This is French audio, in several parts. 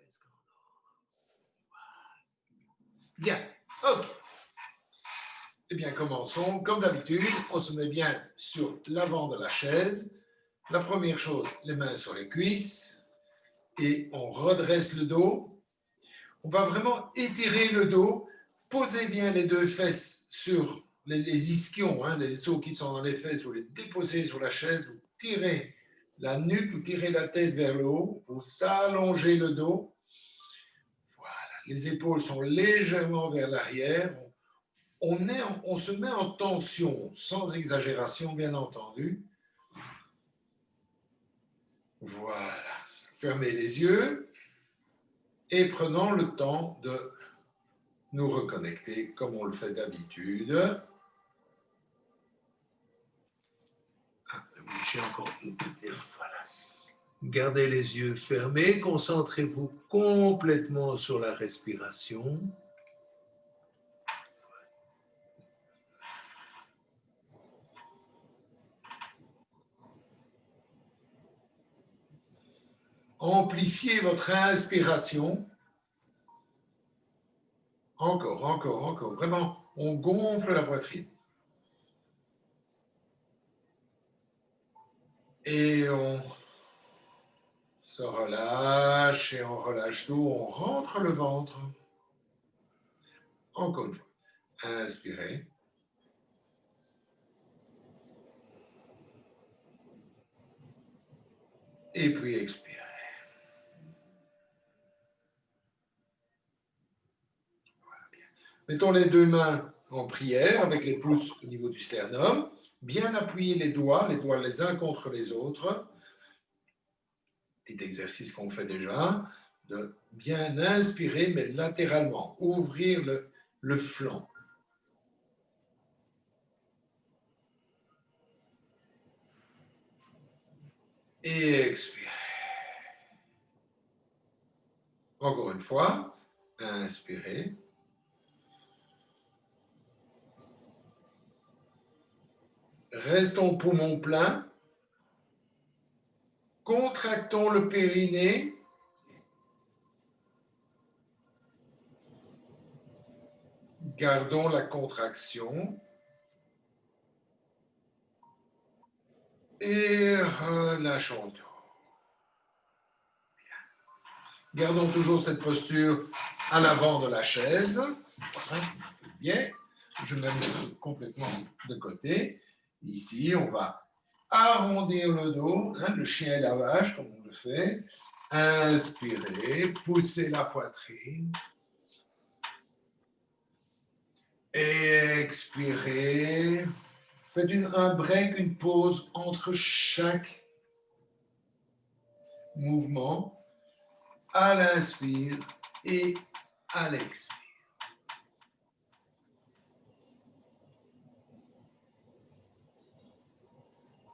presque en ordre. Bien, ok. Eh bien, commençons. Comme d'habitude, on se met bien sur l'avant de la chaise. La première chose, les mains sur les cuisses. Et on redresse le dos. On va vraiment étirer le dos. Posez bien les deux fesses sur les ischions, hein, les os qui sont dans les fesses. Vous les déposez sur la chaise. Vous tirez la nuque, vous tirez la tête vers le haut. Vous allongez le dos. Voilà. Les épaules sont légèrement vers l'arrière. On se met en tension, sans exagération, bien entendu. Voilà. Fermez les yeux et prenons le temps de nous reconnecter comme on le fait d'habitude. Ah, oui, j'ai encore une petite... Voilà. Gardez les yeux fermés, concentrez-vous complètement sur la respiration. Amplifiez votre inspiration. Encore, encore, encore. Vraiment, on gonfle la poitrine. Et on se relâche et on relâche tout. On rentre le ventre. Encore une fois. Inspirez. Et puis expirez. Voilà, bien. Mettons les deux mains en prière avec les pouces au niveau du sternum. Bien appuyer les doigts les uns contre les autres. Petit exercice qu'on fait déjà. De bien inspirer, mais latéralement. Ouvrir le flanc. Et expirez. Encore une fois, inspirez. Restons poumon plein. Contractons le périnée. Gardons la contraction. Et relâchons tout. Gardons toujours cette posture à l'avant de la chaise. Bien. Je vais mettre complètement de côté. Ici, on va arrondir le dos, hein, le chien et la vache, comme on le fait. Inspirez, poussez la poitrine. Expirez. Faites un break, une pause entre chaque mouvement. À l'inspire et à l'expire.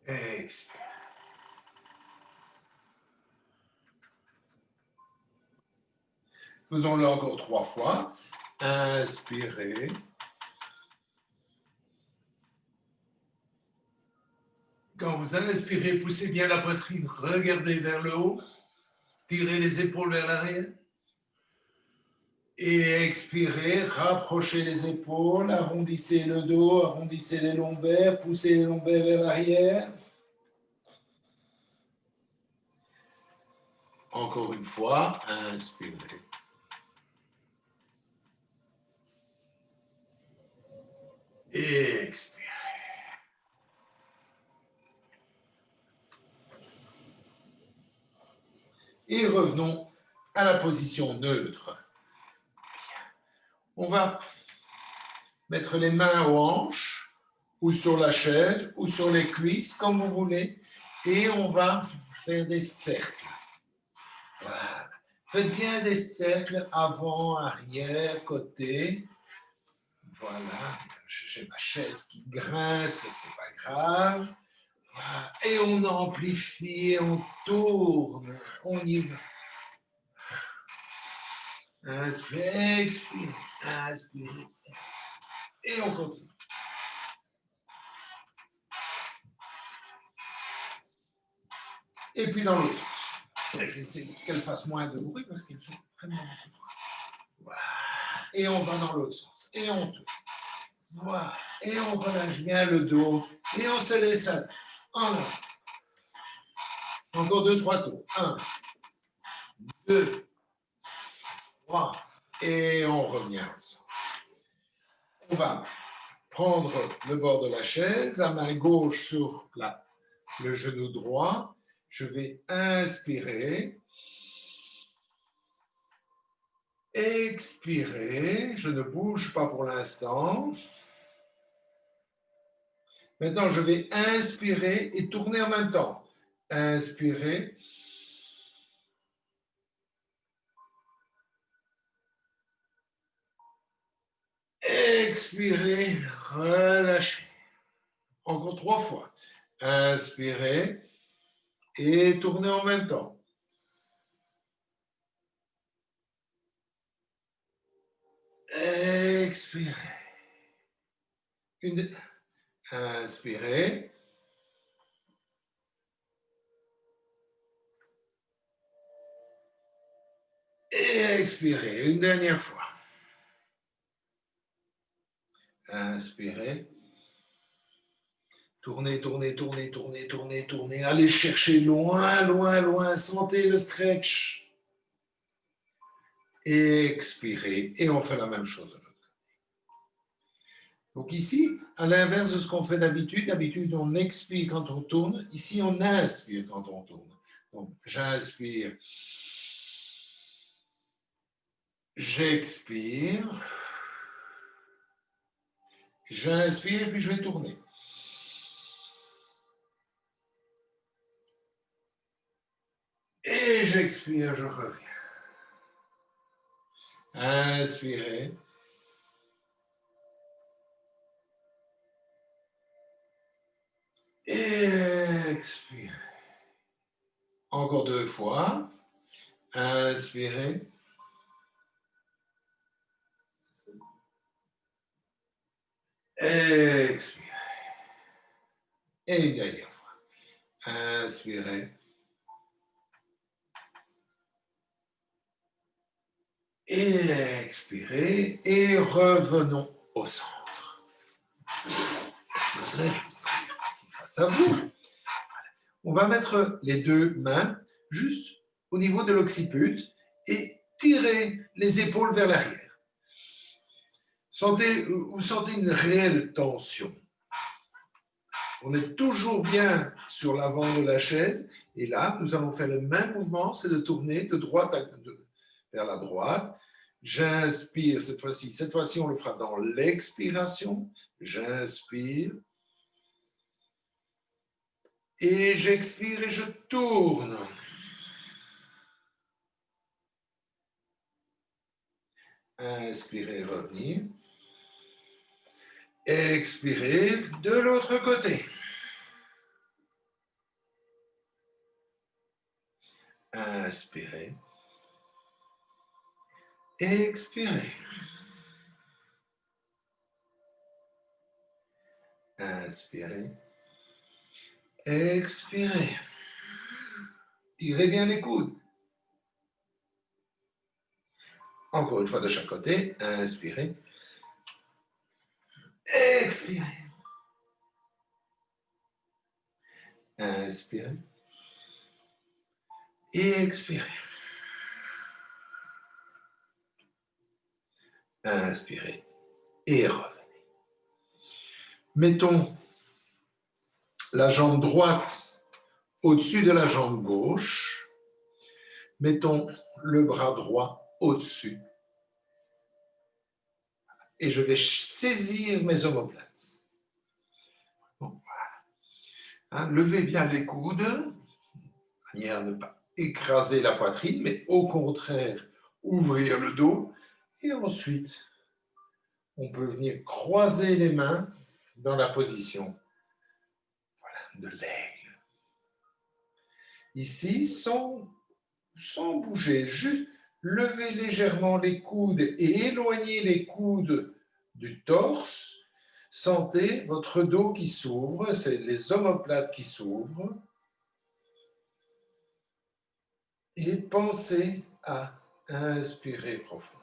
Expire. Faisons-le encore 3 fois. Inspirez. Quand vous inspirez, poussez bien la poitrine, regardez vers le haut, tirez les épaules vers l'arrière. Et expirez, rapprochez les épaules, arrondissez le dos, arrondissez les lombaires, poussez les lombaires vers l'arrière. Encore une fois, inspirez. Et expirez. Et revenons à la position neutre. On va mettre les mains aux hanches, ou sur la chaise, ou sur les cuisses, comme vous voulez, et on va faire des cercles. Voilà. Faites bien des cercles avant, arrière, côté. Voilà. J'ai ma chaise qui grince, mais c'est pas grave. Voilà. Et on amplifie, on tourne, on y va. Inspire, expire, inspire. Et on continue. Et puis dans l'autre sens. Je vais essayer qu'elle fasse moins de bruit parce qu'il fait vraiment beaucoup de bruit. Voilà. Et on va dans l'autre sens. Et on tourne. Voilà. Et on relâche bien le dos. Et on se laisse aller. En avant. Encore 2-3 tours. 1, 2, 3. Et on revient ensemble. On va prendre le bord de la chaise, la main gauche sur le genou droit. Je vais inspirer. Expirer. Je ne bouge pas pour l'instant. Maintenant, je vais inspirer et tourner en même temps. Inspirer. Expirez, relâchez. Encore 3 fois. Inspirez et tournez en même temps. Expirez. Inspirez. Et expirez. Une dernière fois. Inspirez. Tournez, tournez, tournez, tournez, tournez, tournez. Allez chercher loin, loin, loin. Sentez le stretch. Expirez. Et on fait la même chose. Donc ici, à l'inverse de ce qu'on fait d'habitude, on expire quand on tourne. Ici, on inspire quand on tourne. Donc, j'inspire. J'expire. J'inspire et puis je vais tourner. Et j'expire, je reviens. Inspirez. Expirez. Encore 2 fois. Inspirez. Expirez. Et une dernière fois. Inspirez. Et expirez. Et revenons au centre. Face à vous. On va mettre les 2 mains juste au niveau de l'occiput et tirer les épaules vers l'arrière. Vous sentez une réelle tension. On est toujours bien sur l'avant de la chaise. Et là, nous allons faire le même mouvement, c'est de tourner de droite vers la droite. J'inspire cette fois-ci. Cette fois-ci, on le fera dans l'expiration. J'inspire. Et j'expire et je tourne. Inspirez, revenir. Expirez de l'autre côté. Inspirez. Expirez. Inspirez. Expirez. Tirez bien les coudes. Encore une fois de chaque côté. Inspirez. Expirez. Inspirez. Et expirez. Inspirez. Et revenez. Mettons la jambe droite au-dessus de la jambe gauche. Mettons le bras droit au-dessus. Et je vais saisir mes omoplates. Bon, voilà. Levez bien les coudes, de manière à ne pas écraser la poitrine, mais au contraire, ouvrir le dos. Et ensuite, on peut venir croiser les mains dans la position de l'aigle. Ici, sans bouger, juste lever légèrement les coudes et éloigner les coudes du torse. Sentez votre dos qui s'ouvre, c'est les omoplates qui s'ouvrent. Et pensez à inspirer profondément.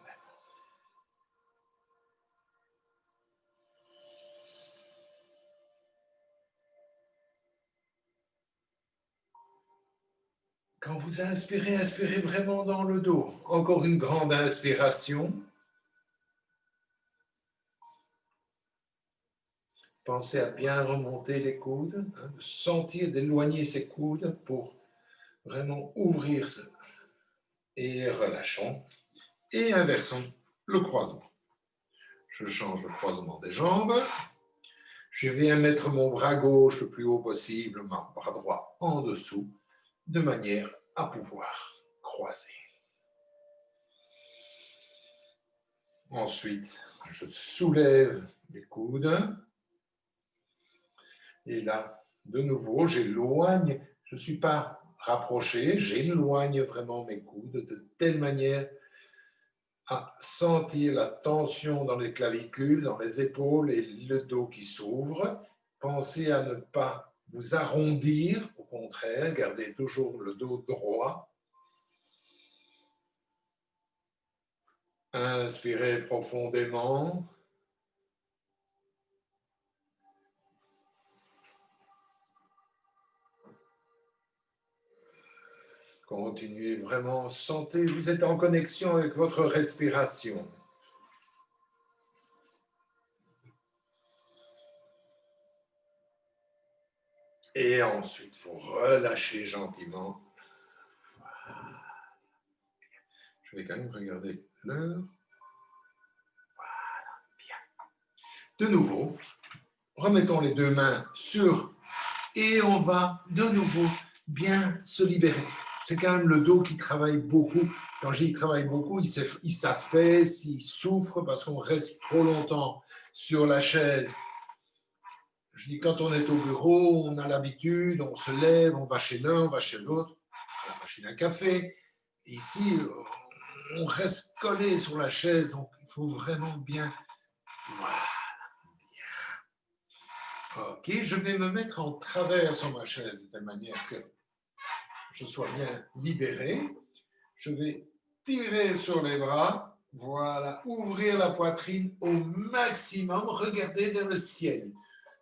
Quand vous inspirez, inspirez vraiment dans le dos. Encore une grande inspiration. Pensez à bien remonter les coudes, hein, sentir d'éloigner ses coudes pour vraiment ouvrir ce. Et relâchons. Et inversons le croisement. Je change le croisement des jambes. Je viens mettre mon bras gauche le plus haut possible, mon bras droit en dessous, de manière à pouvoir croiser. Ensuite, je soulève les coudes. Et là, de nouveau, j'éloigne. Je ne suis pas rapproché, j'éloigne vraiment mes coudes de telle manière à sentir la tension dans les clavicules, dans les épaules et le dos qui s'ouvre. Pensez à ne pas vous arrondir, au contraire, gardez toujours le dos droit. Inspirez profondément. Continuez vraiment, sentez, vous êtes en connexion avec votre respiration. Et ensuite, vous relâchez gentiment. Je vais quand même regarder l'heure. Voilà, bien. De nouveau, remettons les deux mains sur et on va de nouveau bien se libérer. C'est quand même le dos qui travaille beaucoup. Quand je dis travaille beaucoup, il s'affaisse, il souffre parce qu'on reste trop longtemps sur la chaise. Je dis quand on est au bureau, on a l'habitude, on se lève, on va chez l'un, on va chez l'autre, à la machine à café. Ici, on reste collé sur la chaise, donc il faut vraiment bien. Voilà. Ok, je vais me mettre en travers sur ma chaise de telle manière que je sois bien libéré. Je vais tirer sur les bras, voilà, ouvrir la poitrine au maximum, regardez vers le ciel,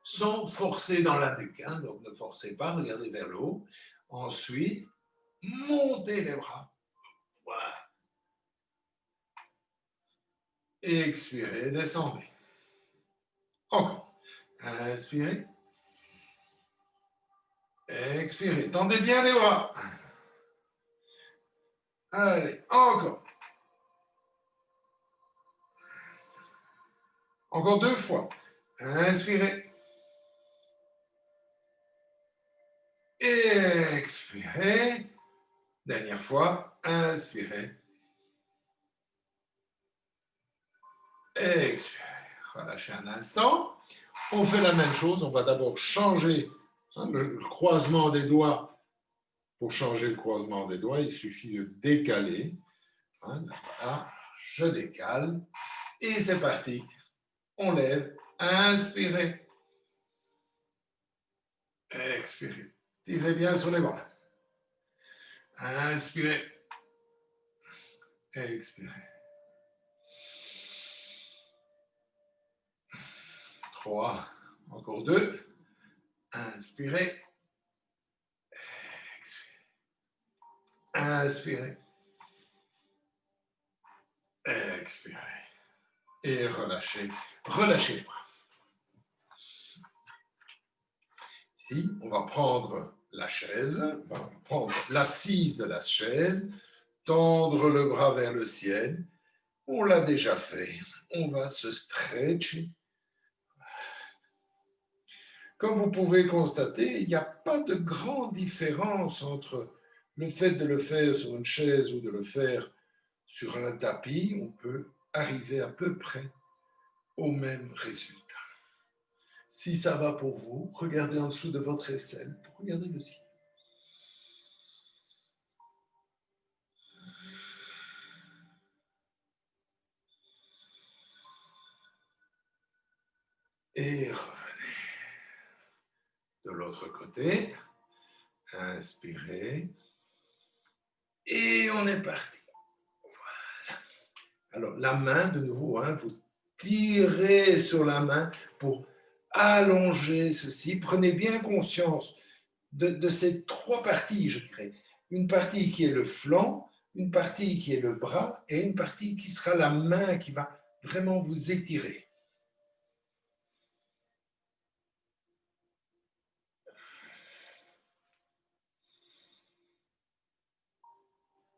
sans forcer dans la nuque, hein, donc ne forcez pas, regardez vers le haut. Ensuite, montez les bras, voilà. Expirez, descendez. Encore. Inspirez. Expirez. Tendez bien les bras. Allez, encore. Encore deux fois. Inspirez. Expirez. Dernière fois. Inspirez. Expirez. Relâchez un instant. On fait la même chose. On va d'abord changer le croisement des doigts. Pour changer le croisement des doigts, il suffit de décaler. Voilà. Je décale. Et c'est parti. On lève. Inspirez. Expirez. Tirez bien sur les bras. Inspirez. Expirez. 3. Encore 2. Inspirez. Expirez. Inspirez. Expirez. Et relâchez. Relâchez les bras. Ici, on va prendre la chaise, on va prendre l'assise de la chaise, tendre le bras vers le ciel. On l'a déjà fait. On va se stretcher. Comme vous pouvez constater, il n'y a pas de grande différence entre le fait de le faire sur une chaise ou de le faire sur un tapis. On peut arriver à peu près au même résultat. Si ça va pour vous, regardez en dessous de votre aisselle pour regarder le ciel. Et revenez. De l'autre côté, inspirez. Et on est parti. Voilà. Alors, la main, de nouveau, hein, vous tirez sur la main pour allonger ceci. Prenez bien conscience de ces trois parties, je dirais. Une partie qui est le flanc, une partie qui est le bras et une partie qui sera la main qui va vraiment vous étirer.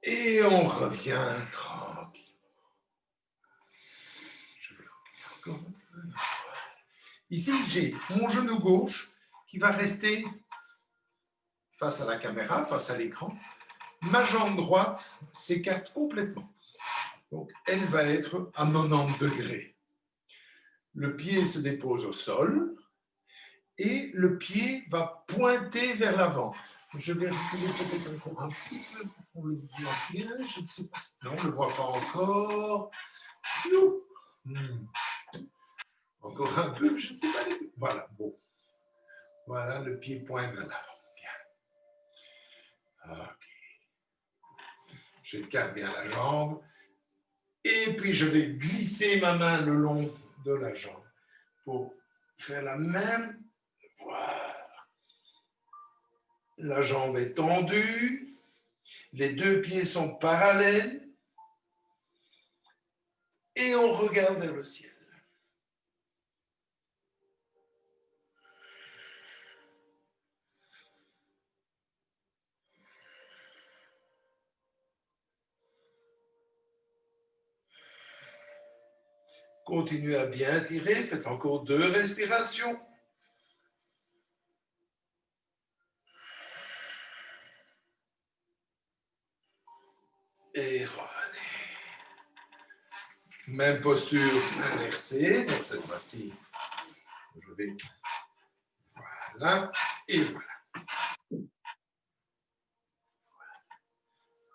Et on revient tranquille. Je vais revenir encore un peu. Ici, j'ai mon genou gauche qui va rester face à la caméra, face à l'écran. Ma jambe droite s'écarte complètement. Donc, elle va être à 90 degrés. Le pied se dépose au sol et le pied va pointer vers l'avant. Je vais reculer peut-être encore un petit peu pour qu'on le voit bien. Je ne sais pas si... Non, on ne le voit pas encore. Encore un peu, je ne sais pas. Voilà, bon. Voilà, le pied pointe vers l'avant. Bien. OK. J'écarte bien la jambe. Et puis, je vais glisser ma main le long de la jambe pour faire la même. Voilà. La jambe est tendue. Les deux pieds sont parallèles. Et on regarde vers le ciel. Continuez à bien tirer. Faites encore 2 respirations. Et revenez. Même posture inversée. Donc cette fois-ci, je vais... Voilà. Et voilà.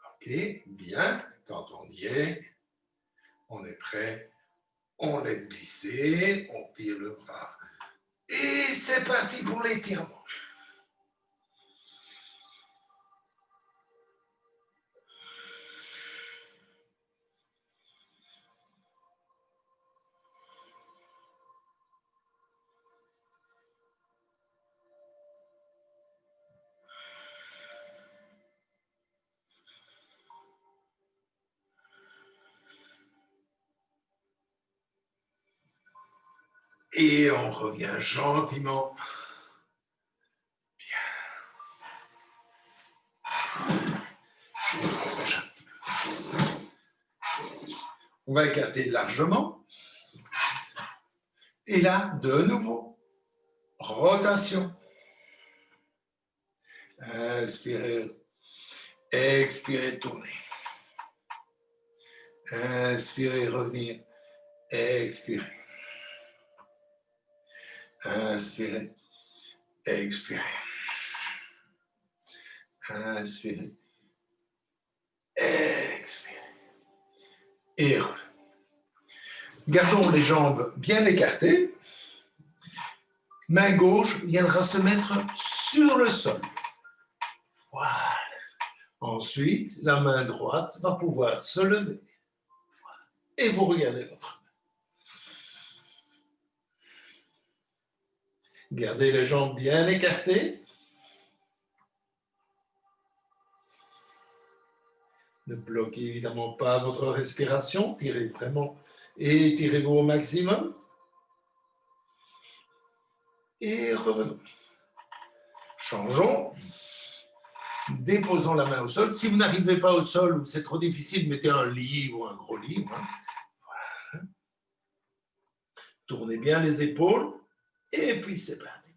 OK, bien. Quand on y est, on est prêt. On laisse glisser. On tire le bras. Et c'est parti pour l'étirement. Et on revient gentiment. Bien. On va écarter largement. Et là, de nouveau, rotation. Inspirez, expirez, tournez. Inspirez, revenir. Expirez. Inspirez, expirez. Inspirez, expirez. Et revenez. Gardons les jambes bien écartées. Main gauche viendra se mettre sur le sol. Voilà. Ensuite, la main droite va pouvoir se lever. Voilà. Et vous regardez votre main. Gardez les jambes bien écartées. Ne bloquez évidemment pas votre respiration. Tirez vraiment et étirez-vous au maximum. Et revenons. Changeons. Déposons la main au sol. Si vous n'arrivez pas au sol ou c'est trop difficile, mettez un livre ou un gros livre. Voilà. Tournez bien les épaules. Et puis c'est parti.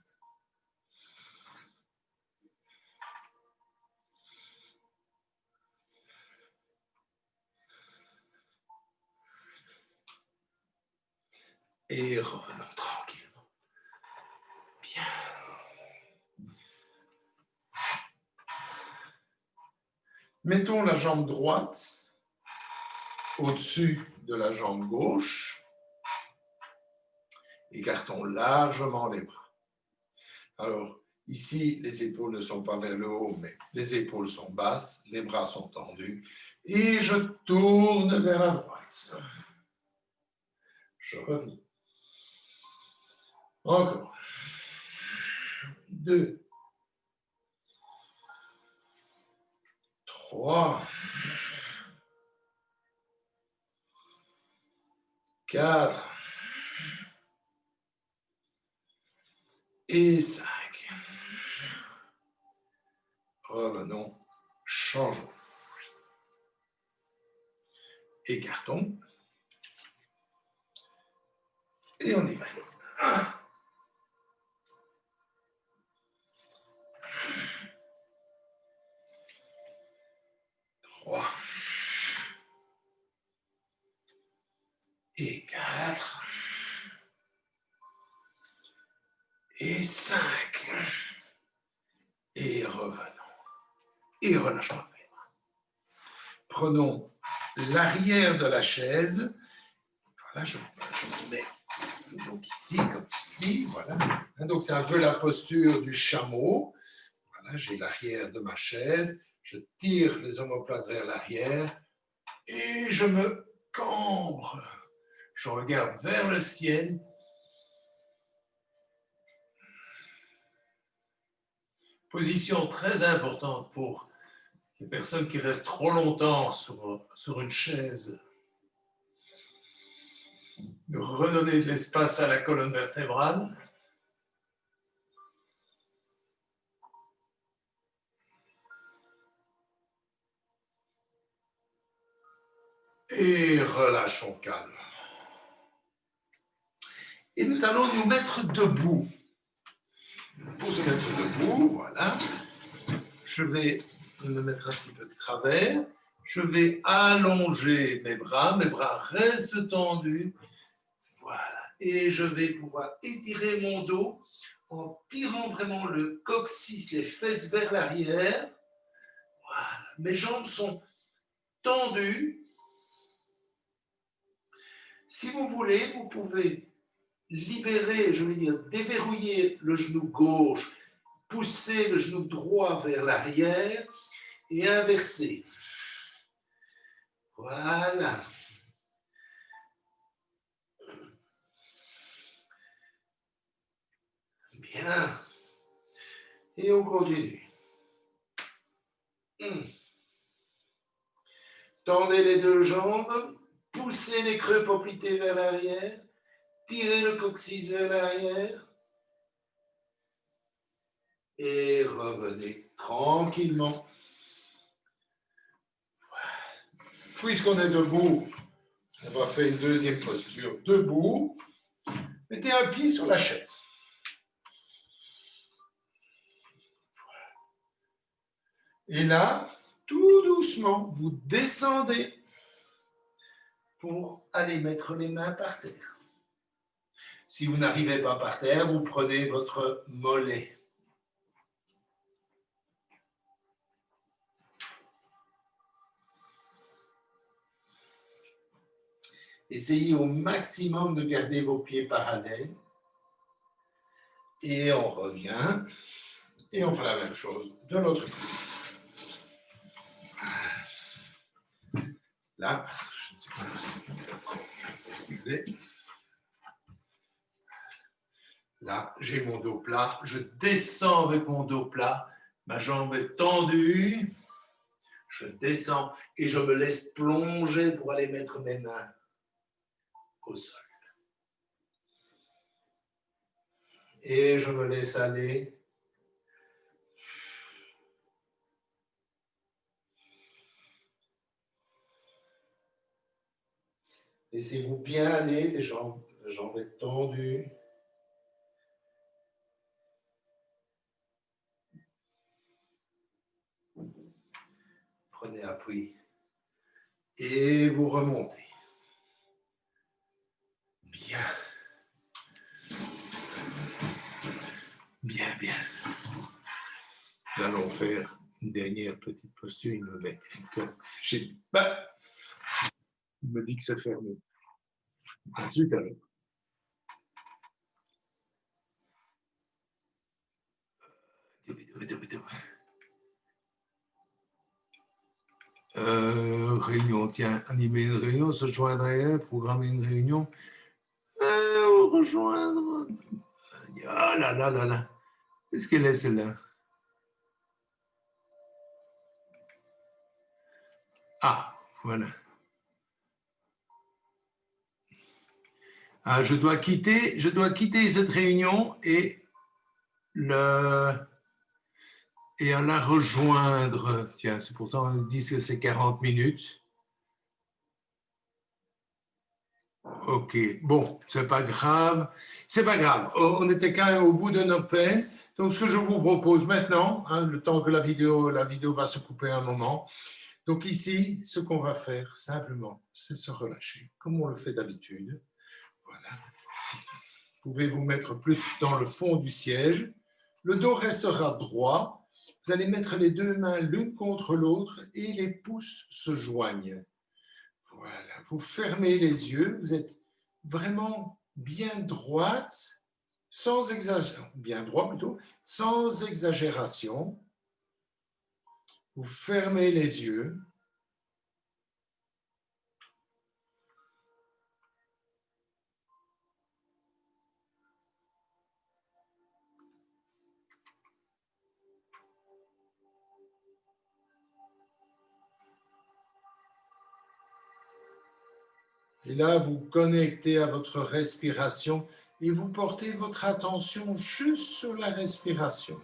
Et revenons tranquillement. Bien. Mettons la jambe droite au-dessus de la jambe gauche. Écartons largement les bras. Alors, Ici, les épaules ne sont pas vers le haut, mais les épaules sont basses, les bras sont tendus. Et je tourne vers la droite. Je reviens. Encore. 2, 3, 4 et 5. Revenons, changeons. Écartons. Et on y va. 1, 3 et 4 et 5. Et revenons. Et relâchons les bras. Prenons l'arrière de la chaise. Voilà, je me mets donc ici, comme ceci. Voilà. Donc, c'est un peu la posture du chameau. Voilà, j'ai l'arrière de ma chaise. Je tire les omoplates vers l'arrière et je me cambre. Je regarde vers le ciel. Position très importante pour les personnes qui restent trop longtemps sur une chaise. De redonner de l'espace à la colonne vertébrale. Et relâchons calme. Et nous allons nous mettre debout. Pour se mettre debout, voilà. Je vais me mettre un petit peu de travers. Je vais allonger mes bras restent tendus. Voilà. Et je vais pouvoir étirer mon dos en tirant vraiment le coccyx, les fesses vers l'arrière. Voilà. Mes jambes sont tendues. Si vous voulez, vous pouvez libérer, je veux dire, déverrouiller le genou gauche, pousser le genou droit vers l'arrière et inverser. Voilà. Bien. Et on continue. Tendez les deux jambes, poussez les creux poplités vers l'arrière, tirez le coccyx vers l'arrière et revenez tranquillement. Puisqu'on est debout, on va faire une deuxième posture debout. Mettez un pied sur la chaise. Et là, tout doucement, vous descendez pour aller mettre les mains par terre. Si vous n'arrivez pas par terre, vous prenez votre mollet. Essayez au maximum de garder vos pieds parallèles. Et on revient. Et on fait la même chose de l'autre côté. Là, je ne sais pas. Là, j'ai mon dos plat. Je descends avec mon dos plat. Ma jambe est tendue. Je descends et je me laisse plonger pour aller mettre mes mains au sol. Et je me laisse aller. Laissez-vous bien aller, les jambes tendues. Prenez appui. Et vous remontez. Bien. Bien, bien. Nous allons faire une dernière petite posture. Il me dit que c'est fermé. Ensuite, alors. Réunion, tiens, animer une réunion, se joindre à elle, programmer une réunion. Rejoindre. Ah là là là là. Qu'est-ce qu'elle est celle-là? Ah, voilà. Ah, je dois quitter cette réunion et la rejoindre. Tiens, c'est pourtant, ils disent que c'est 40 minutes. Ok, bon, c'est pas grave. C'est pas grave. On était quand même au bout de nos peines. Donc, ce que je vous propose maintenant, hein, le temps que la vidéo va se couper un moment. Donc ici, ce qu'on va faire simplement, c'est se relâcher, comme on le fait d'habitude. Voilà. Vous pouvez vous mettre plus dans le fond du siège. Le dos restera droit. Vous allez mettre les deux mains l'une contre l'autre et les pouces se joignent. Voilà. Vous fermez les yeux. Vous êtes vraiment bien droite, sans exagération, bien droit plutôt, sans exagération. Vous fermez les yeux. Et là, vous connectez à votre respiration et vous portez votre attention juste sur la respiration.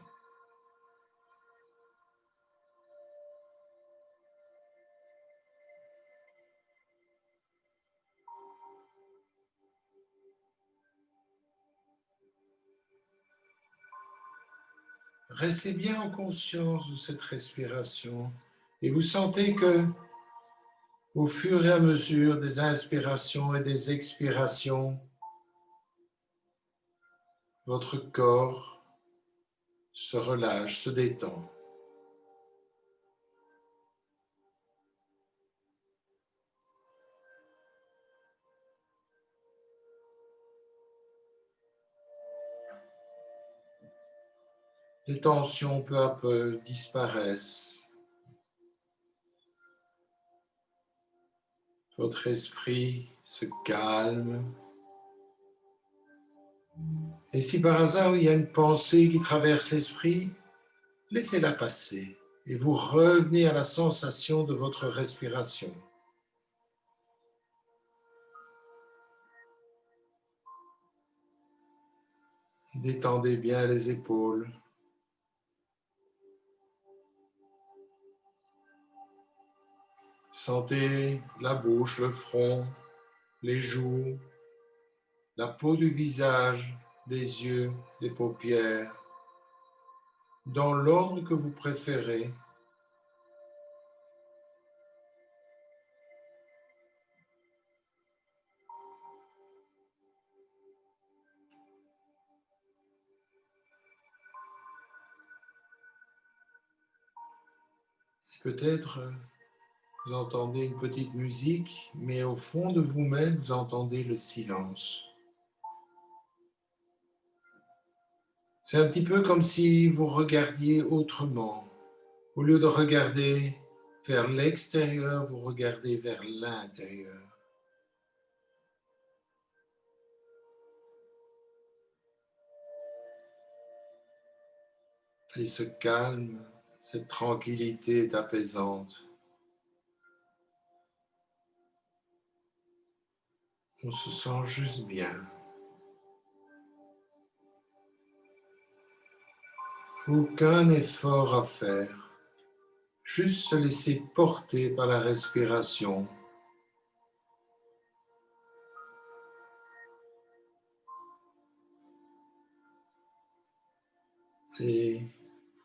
Restez bien en conscience de cette respiration et vous sentez que au fur et à mesure des inspirations et des expirations, votre corps se relâche, se détend. Les tensions peu à peu disparaissent. Votre esprit se calme. Et si par hasard il y a une pensée qui traverse l'esprit, laissez-la passer et vous revenez à la sensation de votre respiration. Détendez bien les épaules. Sentez la bouche, le front, les joues, la peau du visage, les yeux, les paupières, dans l'ordre que vous préférez. Peut-être vous entendez une petite musique, mais au fond de vous-même, vous entendez le silence. C'est un petit peu comme si vous regardiez autrement. Au lieu de regarder vers l'extérieur, vous regardez vers l'intérieur. Et ce calme, cette tranquillité est apaisante. On se sent juste bien. Aucun effort à faire. Juste se laisser porter par la respiration. Et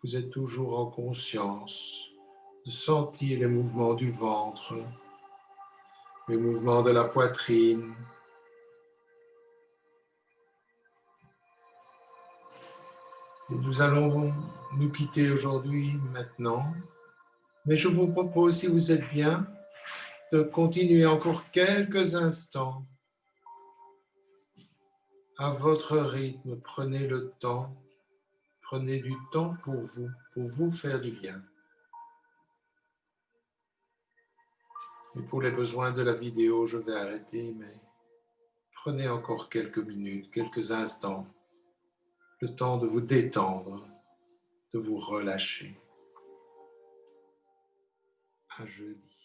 vous êtes toujours en conscience de sentir les mouvements du ventre, les mouvements de la poitrine. Et nous allons nous quitter aujourd'hui, maintenant. Mais je vous propose, si vous êtes bien, de continuer encore quelques instants à votre rythme. Prenez le temps, prenez du temps pour vous faire du bien. Et pour les besoins de la vidéo, je vais arrêter, mais prenez encore quelques minutes, quelques instants, le temps de vous détendre, de vous relâcher. À jeudi.